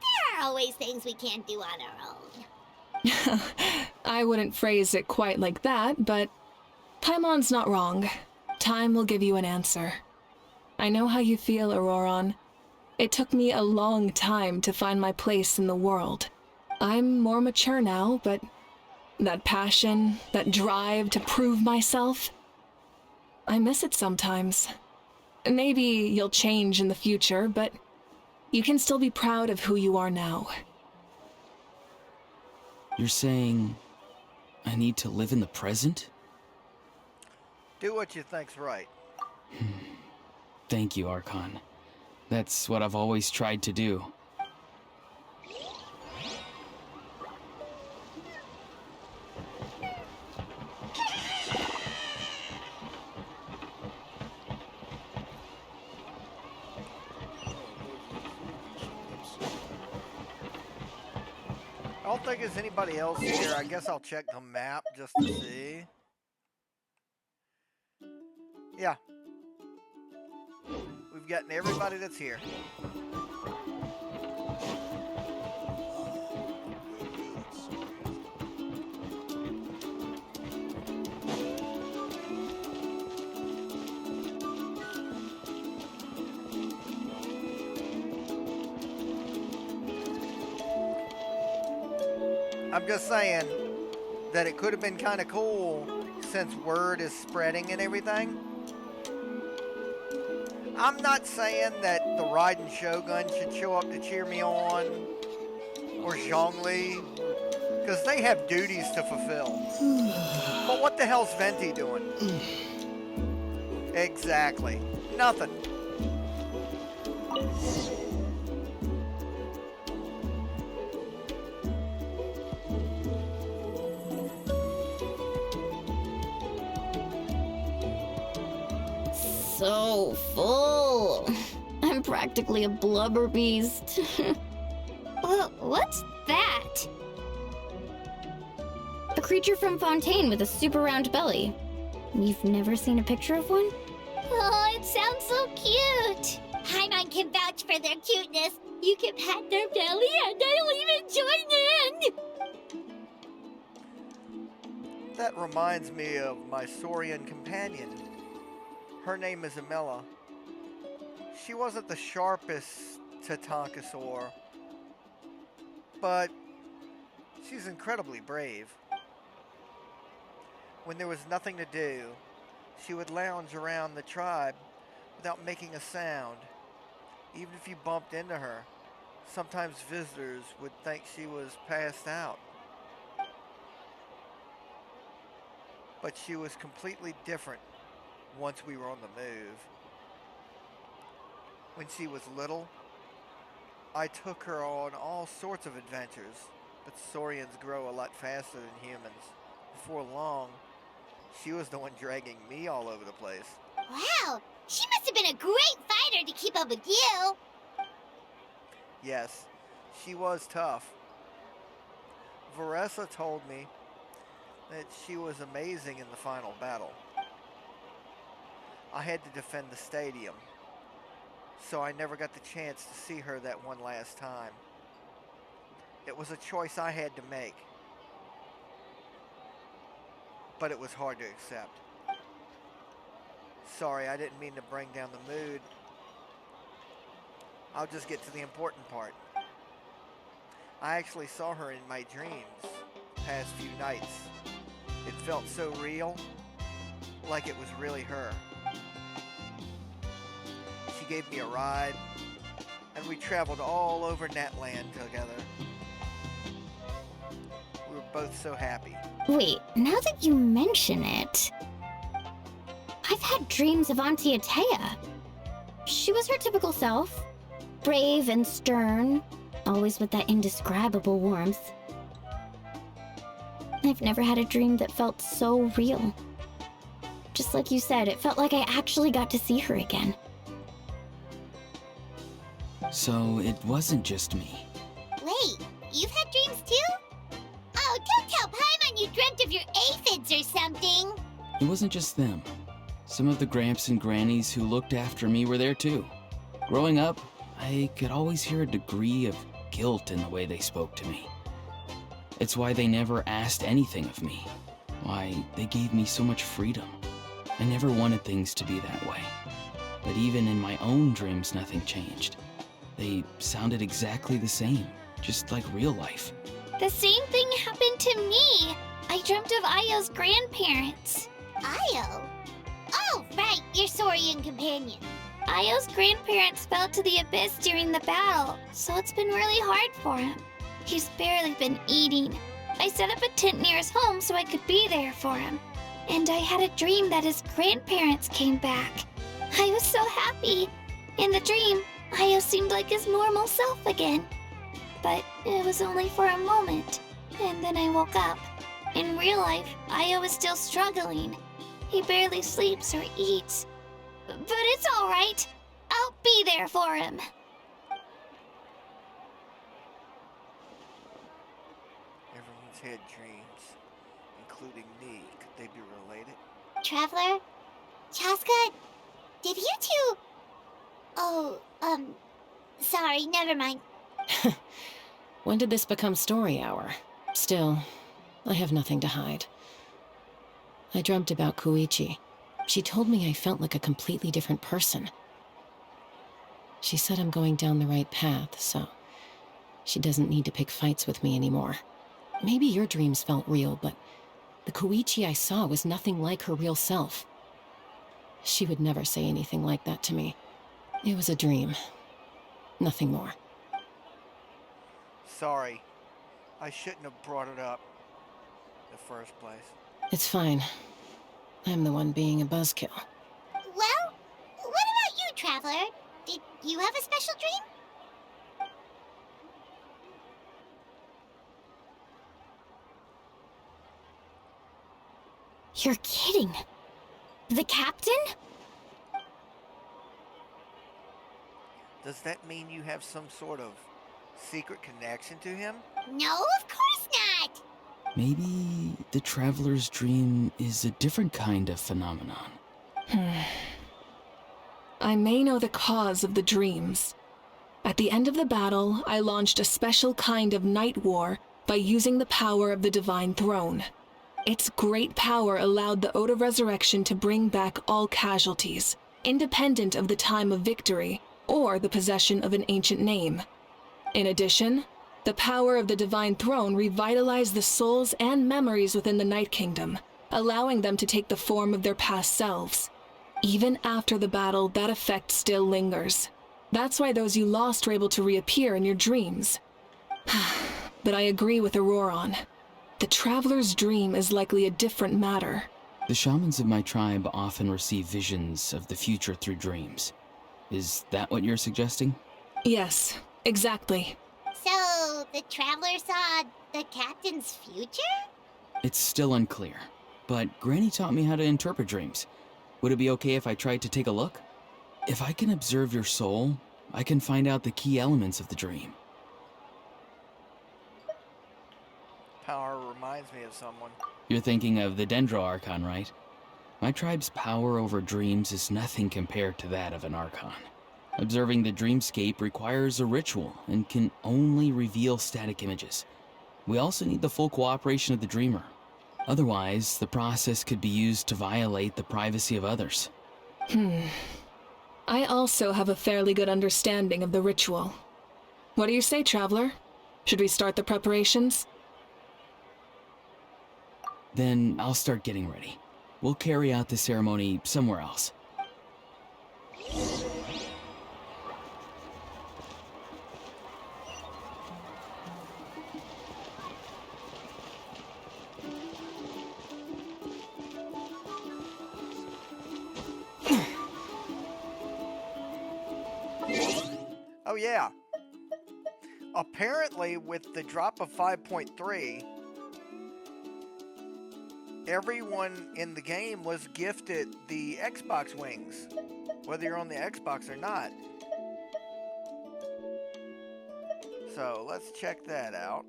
there are always things we can't do on our own. I wouldn't phrase it quite like that, but Paimon's not wrong. Time will give you an answer. I know how you feel, Auroron. It took me a long time to find my place in the world. I'm more mature now, but that passion, that drive to prove myself, I miss it sometimes. Maybe you'll change in the future, but you can still be proud of who you are now. You're saying I need to live in the present? Do what you think's right. Thank you, Archon. That's what I've always tried to do. I don't think there's anybody else here. I guess I'll check the map just to see. Yeah. We've gotten everybody that's here. I'm just saying that it could have been kind of cool since word is spreading and everything. I'm not saying that the Raiden Shogun should show up to cheer me on, or Zhongli, because they have duties to fulfill. But what the hell's Venti doing? Exactly. Nothing. So full. I'm practically a blubber beast. Well, what's that? A creature from Fontaine with a super round belly. You've never seen a picture of one? Oh, it sounds so cute. Paimon can vouch for their cuteness. You can pat their belly and I'll even join in. That reminds me of my Saurian companion. Her name is Amela. She wasn't the sharpest Tatankasaur, but she's incredibly brave. When there was nothing to do, she would lounge around the tribe without making a sound. Even if you bumped into her, sometimes visitors would think she was passed out. But she was completely different once we were on the move. When she was little, I took her on all sorts of adventures, but Saurians grow a lot faster than humans. Before long, she was the one dragging me all over the place. Wow, she must have been a great fighter to keep up with you. Yes, she was tough. Varessa told me that she was amazing in the final battle. I had to defend the stadium, so I never got the chance to see her that one last time. It was a choice I had to make, but it was hard to accept. Sorry, I didn't mean to bring down the mood. I'll just get to the important part. I actually saw her in my dreams the past few nights. It felt so real, like it was really her. She gave me a ride, and we traveled all over Natlan together. We were both so happy. Wait, now that you mention it, I've had dreams of Auntie Atea. She was her typical self. Brave and stern, always with that indescribable warmth. I've never had a dream that felt so real. Just like you said, it felt like I actually got to see her again. So it wasn't just me. Wait, you've had dreams too? Oh, don't tell Paimon you dreamt of your aphids or something. It wasn't just them. Some of the Gramps and Grannies who looked after me were there too. Growing up, I could always hear a degree of guilt in the way they spoke to me. It's why they never asked anything of me. Why they gave me so much freedom. I never wanted things to be that way. But even in my own dreams, nothing changed. They sounded exactly the same, just like real life. The same thing happened to me. I dreamt of Io's grandparents. Io? Oh, right, your Saurian companion. Io's grandparents fell to the abyss during the battle, so it's been really hard for him. He's barely been eating. I set up a tent near his home so I could be there for him. And I had a dream that his grandparents came back. I was so happy. In the dream, Io seemed like his normal self again. But it was only for a moment. And then I woke up. In real life, Io is still struggling. He barely sleeps or eats. But it's all right. I'll be there for him. Everyone's had dreams, including me. Could they be related? Traveler? Chaska? Did you two... Oh, sorry, never mind. When did this become story hour? Still, I have nothing to hide. I dreamt about Koichi. She told me I felt like a completely different person. She said I'm going down the right path, so she doesn't need to pick fights with me anymore. Maybe your dreams felt real, but the Koichi I saw was nothing like her real self. She would never say anything like that to me. It was a dream. Nothing more. Sorry. I shouldn't have brought it up in the first place. It's fine. I'm the one being a buzzkill. Well, what about you, Traveler? Did you have a special dream? You're kidding. The captain? Does that mean you have some sort of secret connection to him? No, of course not! Maybe the traveler's dream is a different kind of phenomenon. I may know the cause of the dreams. At the end of the battle, I launched a special kind of night war by using the power of the Divine Throne. Its great power allowed the Ode of Resurrection to bring back all casualties, independent of the time of victory or the possession of an ancient name. In addition, the power of the Divine Throne revitalized the souls and memories within the Night Kingdom, allowing them to take the form of their past selves. Even after the battle, that effect still lingers. That's why those you lost were able to reappear in your dreams. But I agree with Auroron. The Traveler's dream is likely a different matter. The shamans of my tribe often receive visions of the future through dreams. Is that what you're suggesting? Yes, exactly. So, the traveler saw the captain's future? It's still unclear, but Granny taught me how to interpret dreams. Would it be okay if I tried to take a look? If I can observe your soul, I can find out the key elements of the dream. Power reminds me of someone. You're thinking of the Dendro Archon, right? My tribe's power over dreams is nothing compared to that of an Archon. Observing the dreamscape requires a ritual and can only reveal static images. We also need the full cooperation of the dreamer. Otherwise, the process could be used to violate the privacy of others. I also have a fairly good understanding of the ritual. What do you say, Traveler? Should we start the preparations? Then I'll start getting ready. We'll carry out the ceremony somewhere else. Oh yeah. Apparently with the drop of 5.3, everyone in the game was gifted the Xbox wings, whether you're on the Xbox or not. So let's check that out.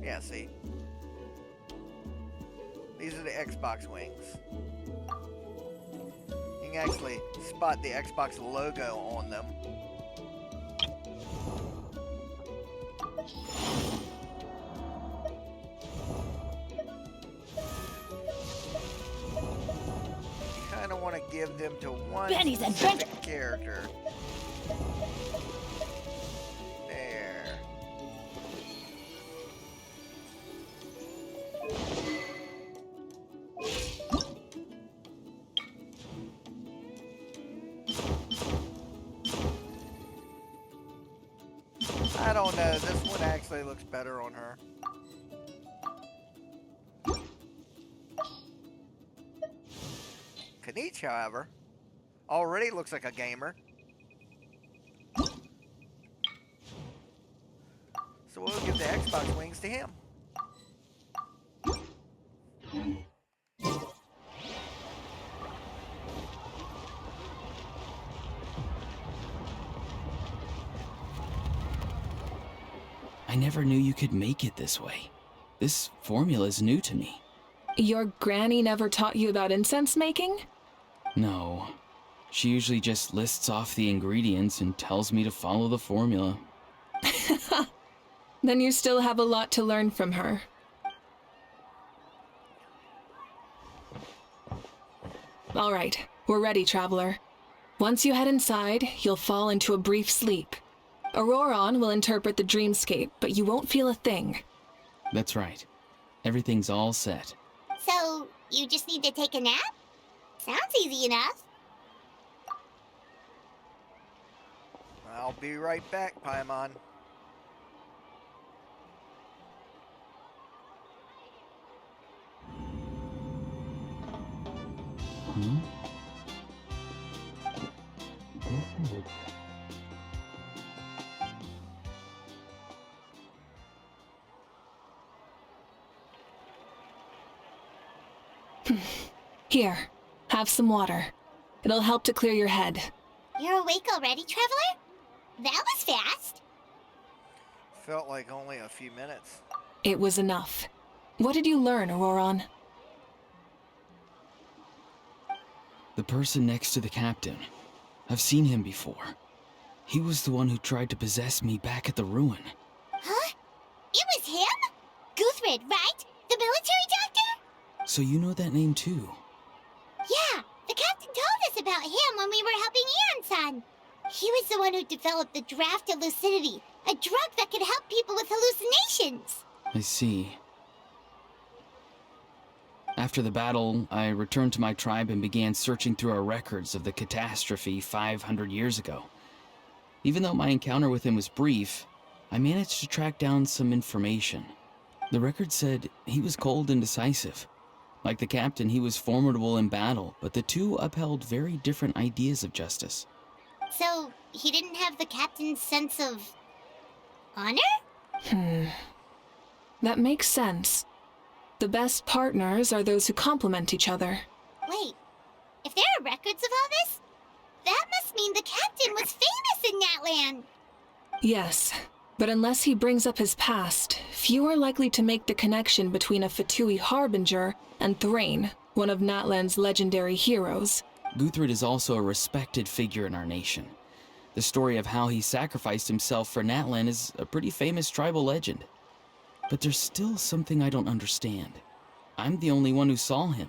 Yeah, see? These are the Xbox wings. You can actually spot the Xbox logo on them. You kind of want to give them to one Benny's specific character. There. I don't know, this one actually looks better on her. Kanich, however, already looks like a gamer. So we'll give the Xbox wings to him. I never knew you could make it this way. This formula is new to me. Your granny never taught you about incense making? No. She usually just lists off the ingredients and tells me to follow the formula. Then you still have a lot to learn from her. All right, we're ready, Traveler. Once you head inside, you'll fall into a brief sleep. Auroron will interpret the dreamscape, but you won't feel a thing. That's right. Everything's all set. So, you just need to take a nap? Sounds easy enough. I'll be right back, Paimon. Hmm? Here, have some water. It'll help to clear your head. You're awake already, Traveler? That was fast. Felt like only a few minutes. It was enough. What did you learn, Auroron? The person next to the captain. I've seen him before. He was the one who tried to possess me back at the ruin. Huh? It was him? Guthred, right? The military doctor? So you know that name too? Yeah, the captain told us about him when we were helping Eon-san. He was the one who developed the draft of lucidity, a drug that could help people with hallucinations. I see. After the battle, I returned to my tribe and began searching through our records of the catastrophe 500 years ago. Even though my encounter with him was brief, I managed to track down some information. The record said he was cold and decisive. Like the captain, he was formidable in battle, but the two upheld very different ideas of justice. So, he didn't have the captain's sense of honor? That makes sense. The best partners are those who complement each other. Wait, if there are records of all this, that must mean the captain was famous in Natlan. Yes, but unless he brings up his past, few are likely to make the connection between a Fatui harbinger and Thrain, one of Natlan's legendary heroes. Guthred is also a respected figure in our nation. The story of how he sacrificed himself for Natlan is a pretty famous tribal legend. But there's still something I don't understand. I'm the only one who saw him.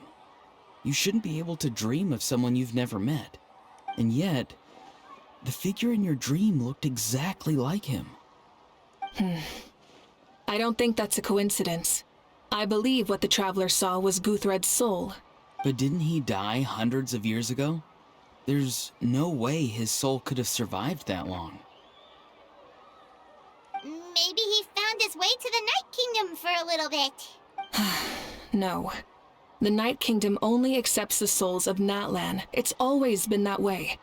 You shouldn't be able to dream of someone you've never met. And yet, the figure in your dream looked exactly like him. I don't think that's a coincidence. I believe what the Traveler saw was Guthred's soul. But didn't he die hundreds of years ago? There's no way his soul could have survived that long. Maybe he found his way to the Night Kingdom for a little bit. No. The Night Kingdom only accepts the souls of Natlan. It's always been that way.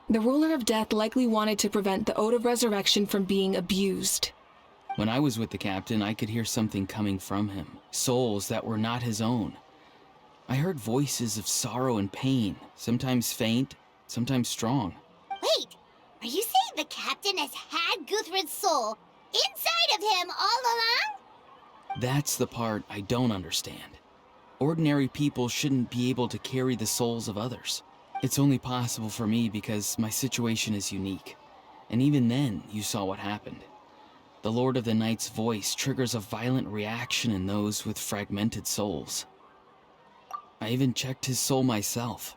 The Ruler of Death likely wanted to prevent the Ode of Resurrection from being abused. When I was with the captain, I could hear something coming from him. Souls that were not his own. I heard voices of sorrow and pain, sometimes faint, sometimes strong. Wait, are you saying the captain has had Guthred's soul inside of him all along? That's the part I don't understand. Ordinary people shouldn't be able to carry the souls of others. It's only possible for me because my situation is unique. And even then, you saw what happened. The Lord of the Night's voice triggers a violent reaction in those with fragmented souls. I even checked his soul myself.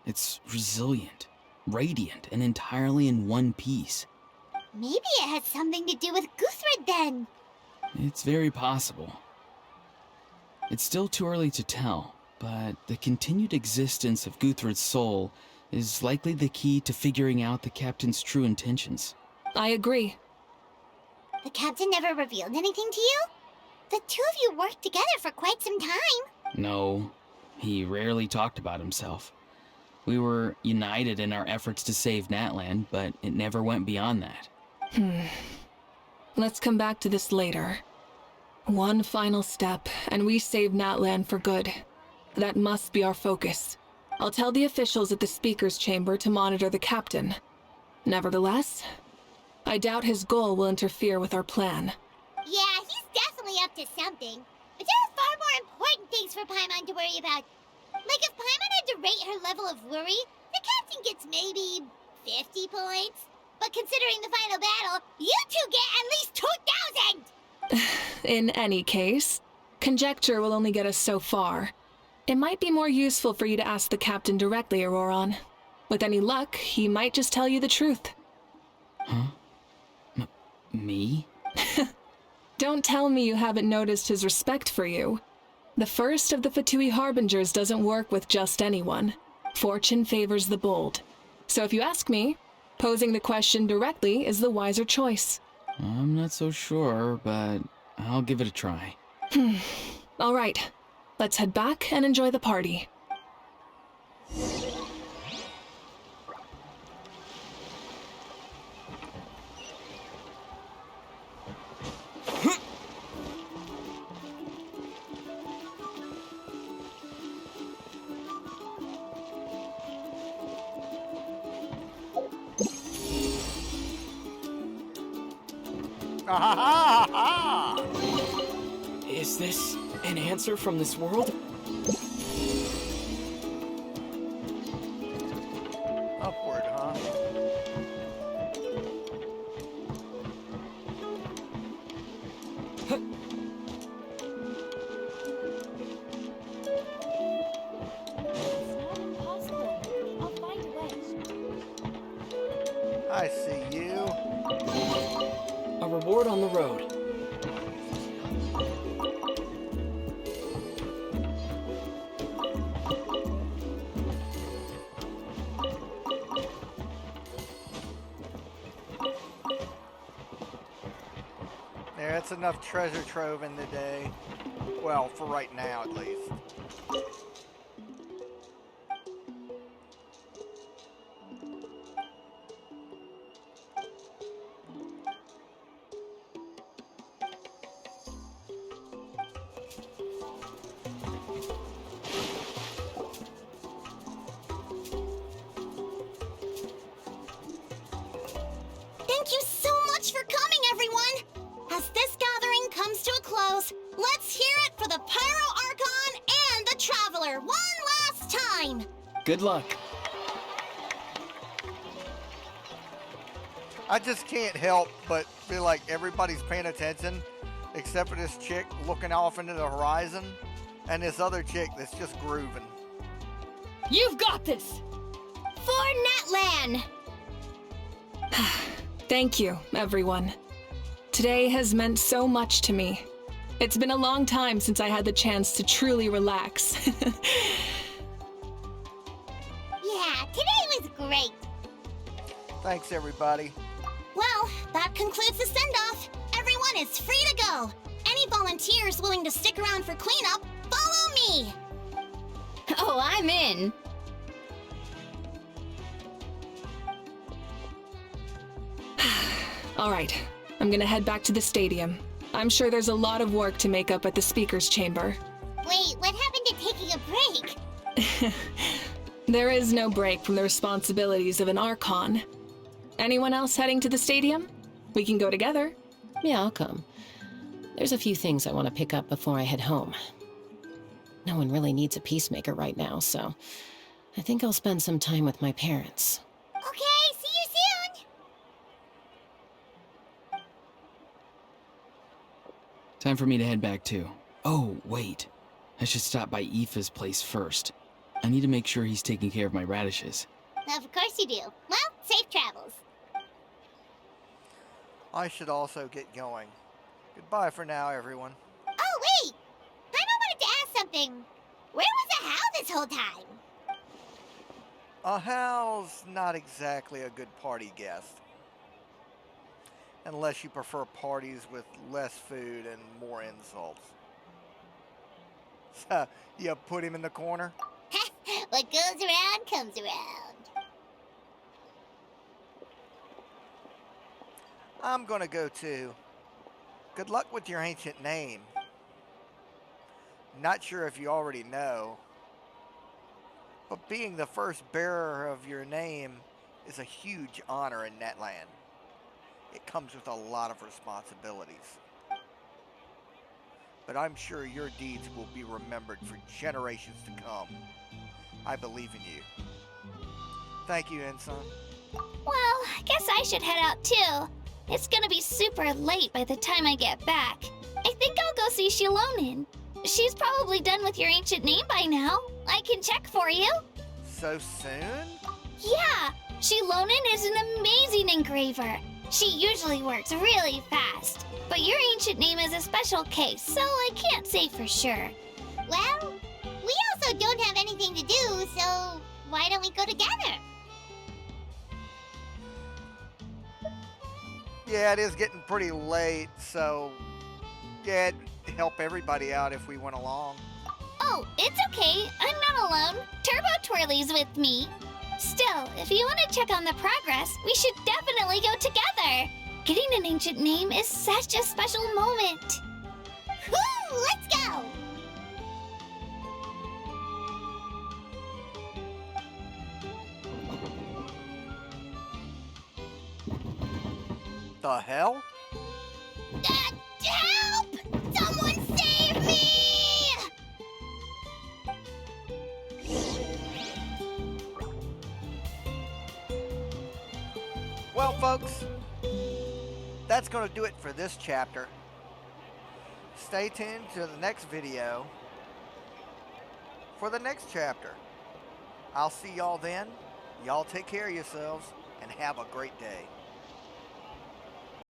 It's resilient, radiant, and entirely in one piece. Maybe it has something to do with Guthred then. It's very possible. It's still too early to tell, but the continued existence of Guthred's soul is likely the key to figuring out the captain's true intentions. I agree. The captain never revealed anything to you? The two of you worked together for quite some time. No, he rarely talked about himself. We were united in our efforts to save Natlan, but it never went beyond that. Let's come back to this later. One final step, and we save Natlan for good. That must be our focus. I'll tell the officials at the speaker's chamber to monitor the captain. Nevertheless, I doubt his goal will interfere with our plan. Yeah, he's definitely up to something. But there are far more important things for Paimon to worry about. Like if Paimon had to rate her level of worry, the captain gets maybe 50 points. But considering the final battle, you two get at least 2,000! In any case, conjecture will only get us so far. It might be more useful for you to ask the captain directly, Auroron. With any luck, he might just tell you the truth. Huh? Me? Don't tell me you haven't noticed his respect for you. The first of the Fatui Harbingers doesn't work with just anyone. Fortune favors the bold. So if you ask me, posing the question directly is the wiser choice. I'm not so sure, but I'll give it a try. All right, let's head back and enjoy the party. Is this an answer from this world? Upward, huh? I see you. A reward on the road. There, that's enough treasure trove in the day. Well, for right now, at least. Thank you so much for coming, everyone! As this gathering comes to a close, let's hear it for the Pyro Archon and the Traveler one last time! Good luck. I just can't help but feel like everybody's paying attention, except for this chick looking off into the horizon, and this other chick that's just grooving. You've got this! For Natlan! Thank you, everyone. Today has meant so much to me. It's been a long time since I had the chance to truly relax. Yeah, today was great! Thanks, everybody. Well, that concludes the send-off. Everyone is free to go. Any volunteers willing to stick around for cleanup, follow me! Oh, I'm in! All right, I'm gonna head back to the stadium. I'm sure there's a lot of work to make up at the speaker's chamber. Wait, what happened to taking a break? There is no break from the responsibilities of an Archon. Anyone else heading to the stadium? We can go together. Yeah, I'll come. There's a few things I want to pick up before I head home. No one really needs a peacemaker right now, so I think I'll spend some time with my parents. Okay, see you soon! Time for me to head back too. Oh, wait. I should stop by Aoife's place first. I need to make sure he's taking care of my radishes. Of course you do. Well, safe travels. I should also get going. Goodbye for now, everyone. Oh, wait! I wanted to ask something. Where was the Hal this whole time? A Hal's not exactly a good party guest. Unless you prefer parties with less food and more insults. So, you put him in the corner? What goes around comes around. I'm gonna go too. Good luck with your ancient name. Not sure if you already know, but being the first bearer of your name is a huge honor in Natlan. It comes with a lot of responsibilities. But I'm sure your deeds will be remembered for generations to come. I believe in you. Thank you, Ensign. Well, I guess I should head out too. It's gonna be super late by the time I get back. I think I'll go see Shilonin. She's probably done with your ancient name by now. I can check for you. So soon? Yeah, Shilonin is an amazing engraver. She usually works really fast. But your ancient name is a special case, so I can't say for sure. Well, we also don't have anything to do, so why don't we go together? Yeah, it is getting pretty late, so yeah, it'd help everybody out if we went along. Oh, it's okay. I'm not alone. Turbo Twirly's with me. Still, if you want to check on the progress, we should definitely go together. Getting an ancient name is such a special moment. Woo! Let's go! The hell? Help! Someone save me! Well, folks, that's going to do it for this chapter. Stay tuned to the next video for the next chapter. I'll see y'all then. Y'all take care of yourselves and have a great day.